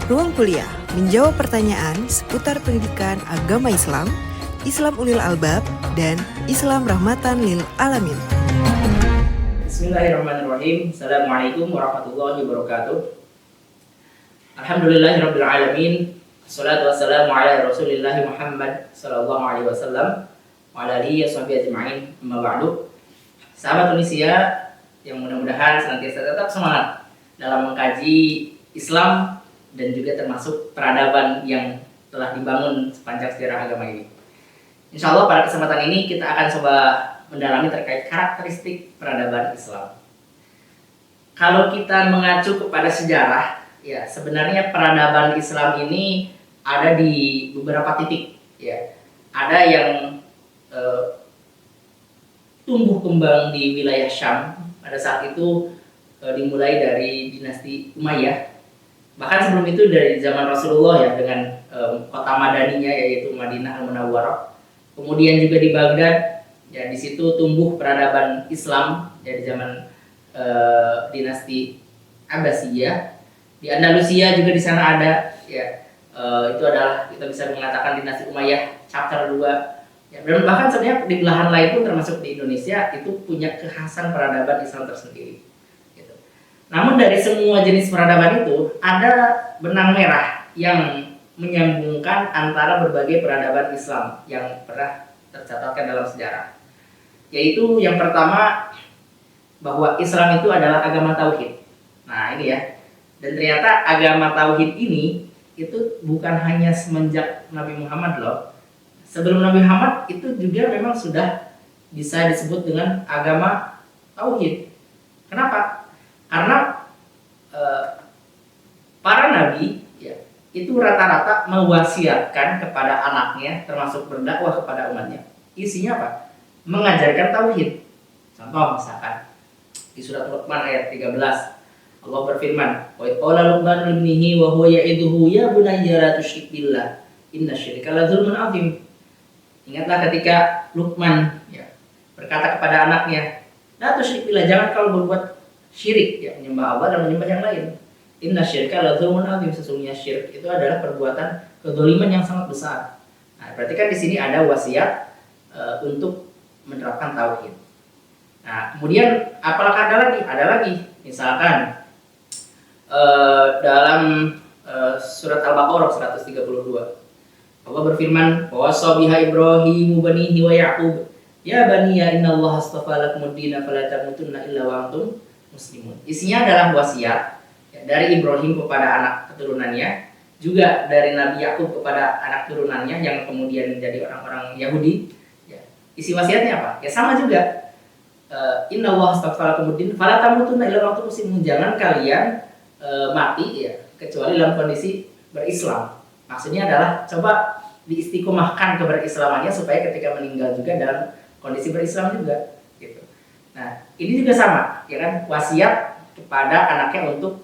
Ruang Kuliah menjawab pertanyaan seputar pendidikan agama Islam, Islam Ulil Albab, dan Islam Rahmatan Lil Alamin. Bismillahirrahmanirrahim. Assalamualaikum warahmatullahi wabarakatuh. Alhamdulillahirabbil alamin. Wassalatu wassalamu ala Rasulillah Muhammad sallallahu alaihi wasallam wa ala alihi washabihi ajma'in. Amma ba'du. Sahabat Tunisia yang mudah-mudahan senantiasa tetap semangat dalam mengkaji Islam dan juga termasuk peradaban yang telah dibangun sepanjang sejarah agama ini. Insya Allah pada kesempatan ini kita akan coba mendalami terkait karakteristik peradaban Islam. Kalau kita mengacu kepada sejarah, ya sebenarnya peradaban Islam ini ada di beberapa titik. Ya, ada yang tumbuh kembang di wilayah Syam pada saat itu dimulai dari dinasti Umayyah. Bahkan sebelum itu dari zaman Rasulullah ya dengan kota madaninya yaitu Madinah Al-Munawwarah. Kemudian juga di Baghdad ya di situ tumbuh peradaban Islam dari zaman dinasti Abbasiyah. Di Andalusia juga di sana ada ya itu adalah kita bisa mengatakan dinasti Umayyah chapter 2. Ya, dan bahkan sebenarnya di belahan lain pun termasuk di Indonesia itu punya kekhasan peradaban Islam tersendiri. Namun dari semua jenis peradaban itu ada benang merah yang menyambungkan antara berbagai peradaban Islam yang pernah tercatatkan dalam sejarah. Yaitu yang pertama bahwa Islam itu adalah agama tauhid. Nah ini ya. Dan ternyata agama tauhid ini itu bukan hanya semenjak Nabi Muhammad loh. Sebelum Nabi Muhammad itu juga memang sudah bisa disebut dengan agama tauhid. Kenapa? Karena para nabi ya, itu rata-rata mewasiatkan kepada anaknya termasuk berdakwah kepada umatnya. Isinya apa? Mengajarkan tauhid. Contoh misalkan di surat Luqman ayat 13 Allah berfirman, "Wa qala Luqman libnihi wa huwa ya'iduhu ya bunayya la tusyrik billah innasyirka la dzulmun 'adzim." Ingatlah ketika Luqman ya, berkata kepada anaknya, "La tusyrik billah, jangan kau berbuat syirik ya, menyembah Allah dan menyembah yang lain. Inna syirka la dzulmun 'adzim." Sesungguhnya syirik itu adalah perbuatan kedzaliman yang sangat besar. Nah, berarti kan di sini ada wasiat untuk menerapkan tauhid. Nah, kemudian apakah ada lagi? Ada lagi. Misalkan dalam surat Al-Baqarah 132. Allah berfirman, "Wa wasabiha Ibrahim banihi wa Ya'qub, ya baniya innallaha astafa lakumud dina fala tamutunna illa wa antum muslimun." Isinya adalah wasiat ya, dari Ibrahim kepada anak keturunannya, juga dari Nabi Yakub kepada anak turunannya yang kemudian menjadi orang-orang Yahudi. Ya. Isi wasiatnya apa? Ya sama juga. Innallaha astafa lakumud din fala tamutunna illa wa antum muslimun. Jangan kalian mati ya kecuali dalam kondisi berislam. Maksudnya adalah coba diistiqomahkan keberislamannya supaya ketika meninggal juga dalam kondisi berislam juga. Gitu. Nah, ini juga sama, ya kan, wasiat kepada anaknya untuk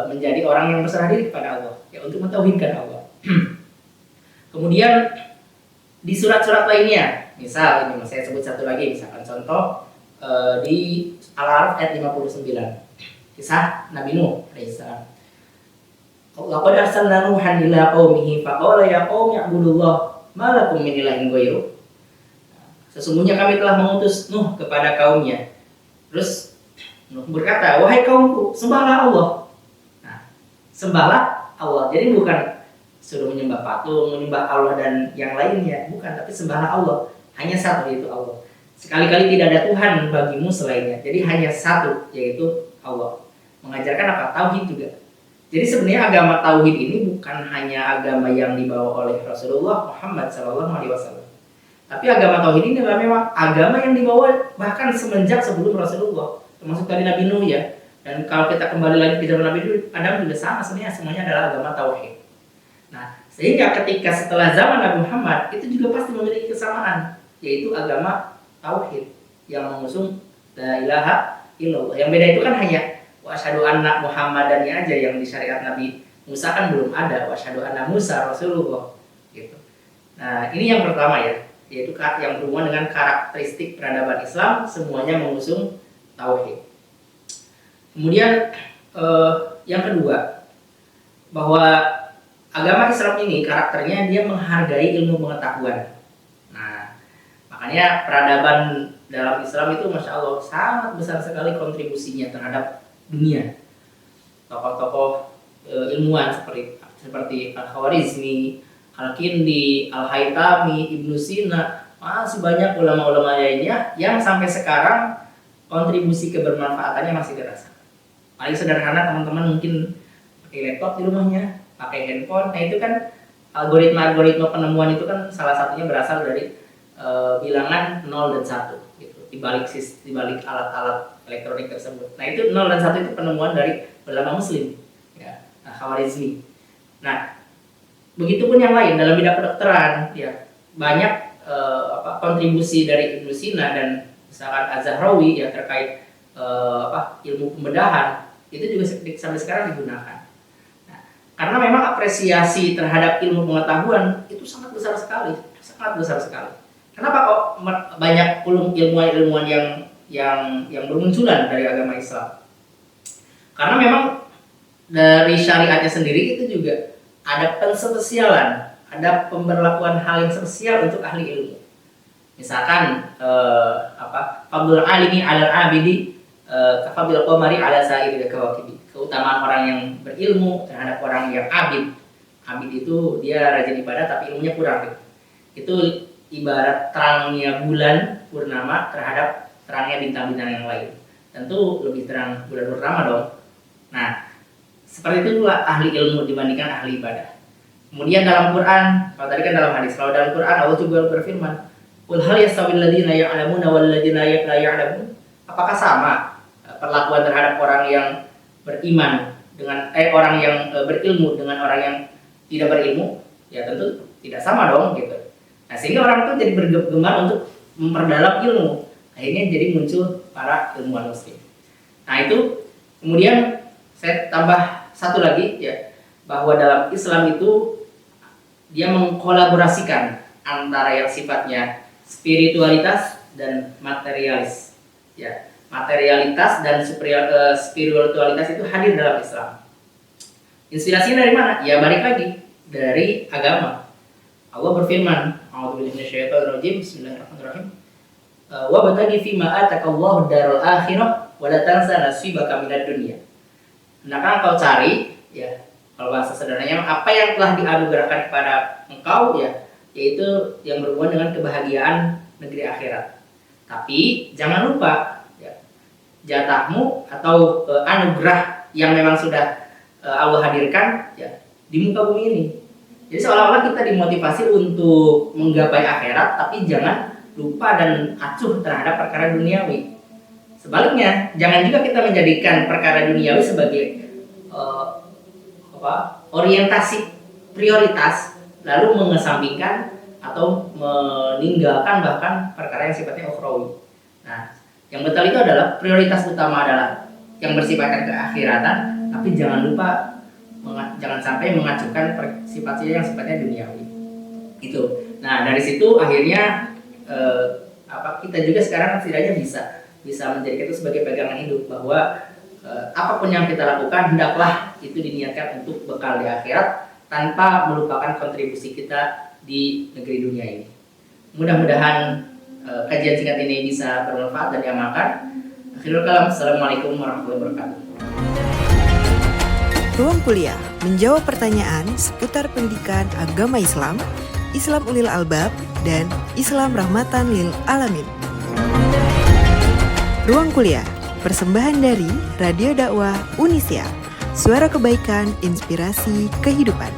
menjadi orang yang berserah diri kepada Allah, ya untuk mentauhidkan Allah. Kemudian di surat-surat lainnya, misal ini saya sebut satu lagi, misalkan contoh di Al-A'raf ayat 59, kisah Nabi Nuh alaihissalam. Laqad arsalna Nuhan ila qaumihi faqala ya qaumi i'budullah ma lakum min ilahin ghairuh. Sesungguhnya kami telah mengutus Nuh kepada kaumnya. Terus Nuh berkata, "Wahai kaumku, sembahlah Allah." Nah, sembahlah Allah. Jadi bukan suruh menyembah patung, menyembah Allah dan yang lainnya, bukan, tapi sembahlah Allah. Hanya satu, yaitu Allah. Sekali-kali tidak ada Tuhan bagimu selainnya. Jadi hanya satu, yaitu Allah. Mengajarkan apa? Tauhid juga. Jadi sebenarnya agama tauhid ini bukan hanya agama yang dibawa oleh Rasulullah Muhammad SAW. Tapi agama tauhid ini adalah memang agama yang dibawa bahkan semenjak sebelum Rasulullah, termasuk dari Nabi Nuh ya. Dan kalau kita kembali lagi ke zaman Nabi Nuh, Adam juga sama, semuanya adalah agama tauhid. Nah, sehingga ketika setelah zaman Nabi Muhammad itu juga pasti memiliki kesamaan, yaitu agama tauhid yang mengusung la ilaha illallah. Yang beda itu kan hanya wa asyhadu anna Muhammadannya aja, yang di syariat Nabi Musa kan belum ada wa asyhadu anna Musa Rasulullah gitu. Nah, ini yang pertama ya, yaitu yang berhubungan dengan karakteristik peradaban Islam, semuanya mengusung tauhid. Kemudian yang kedua, bahwa agama Islam ini karakternya dia menghargai ilmu pengetahuan. Nah, makanya peradaban dalam Islam itu Masya Allah sangat besar sekali kontribusinya terhadap dunia. Tokoh-tokoh ilmuwan seperti Al-Khawarizmi, Al-Kindi, Al-Haytami, Ibnu Sina, masih banyak ulama-ulama lainnya yang sampai sekarang kontribusi kebermanfaatannya masih terasa. Paling sederhana teman-teman mungkin pakai laptop di rumahnya, pakai handphone. Nah itu kan algoritma penemuan itu kan salah satunya berasal dari bilangan 0 dan 1 gitu, di balik alat-alat elektronik tersebut. Nah itu 0 dan 1 itu penemuan dari ulama muslim ya, Khawarizmi. Nah begitupun yang lain dalam bidang kedokteran ya, banyak kontribusi dari Ibnu Sina dan misalkan Az-Zahrawi ya terkait ilmu pembedahan itu juga sampai sekarang digunakan. Nah, karena memang apresiasi terhadap ilmu pengetahuan itu sangat besar sekali. Kenapa kok banyak ilmuwan yang bermunculan dari agama Islam? Karena memang dari syariatnya sendiri itu juga ada penspesialan, ada pemberlakuan hal yang spesial untuk ahli ilmu. Misalkan fadlul alimi 'alal 'abidi kafadlil qamari 'ala sa'iril kawakibi. Keutamaan orang yang berilmu terhadap orang yang abid. Abid itu dia rajin ibadah tapi ilmunya kurang. Itu ibarat terangnya bulan purnama terhadap terangnya bintang-bintang yang lain. Tentu lebih terang bulan purnama dong. Nah, seperti itu pula ahli ilmu dibandingkan ahli ibadah. Kemudian dalam Quran, kalau tadi kan dalam hadis, kalau dalam Quran Allah juga berfirman, "Qul hal yastawil ladzina ya'lamuna wal ladzina la ya'lamun?" Apakah sama perlakuan terhadap orang yang beriman dengan orang yang berilmu dengan orang yang tidak berilmu? Ya tentu tidak sama dong gitu. Nah, sehingga orang itu jadi bergemar untuk memperdalam ilmu. Akhirnya jadi muncul para ilmuwan muslim. Nah, itu kemudian saya tambah satu lagi ya, bahwa dalam Islam itu dia mengkolaborasikan antara yang sifatnya spiritualitas dan materialis. Ya, materialitas dan spiritualitas itu hadir dalam Islam. Inspirasinya dari mana? Ya balik lagi dari agama. Allah berfirman, "A'udzubillahi minasyaitonir rajim. Bismillahirrahmanirrahim. Wa bataghi fima atakallahu darul akhirah wa la tansa nasibaka minad dunya." Hendaklah engkau cari, ya, kalau bahasa sederhananya apa yang telah dianugerahkan kepada engkau ya, yaitu yang berhubungan dengan kebahagiaan negeri akhirat. Tapi jangan lupa ya, jatahmu atau anugerah yang memang sudah Allah hadirkan ya di muka bumi ini. Jadi seolah-olah kita dimotivasi untuk menggapai akhirat, tapi jangan lupa dan acuh terhadap perkara duniawi. Sebaliknya, jangan juga kita menjadikan perkara duniawi sebagai orientasi prioritas, lalu mengesampingkan atau meninggalkan bahkan perkara yang sifatnya ukhrawi. Nah, yang betul itu adalah prioritas utama adalah yang bersifatkan keakhiratan, tapi jangan lupa jangan sampai mengacukan sifatnya yang sifatnya duniawi. Itu. Nah, dari situ akhirnya kita juga sekarang setidaknya bisa menjadikan itu sebagai pegangan hidup bahwa apapun yang kita lakukan hendaklah itu diniatkan untuk bekal di akhirat tanpa melupakan kontribusi kita di negeri dunia ini. Mudah-mudahan kajian singkat ini bisa bermanfaat dan diamalkan. Akhirul kalam, assalamualaikum warahmatullahi wabarakatuh. Ruang kuliah menjawab pertanyaan seputar pendidikan agama Islam, Islam Ulil Albab, dan Islam Rahmatan Lil Alamin. Ruang kuliah, persembahan dari Radio Dakwah Unisia, suara kebaikan, inspirasi kehidupan.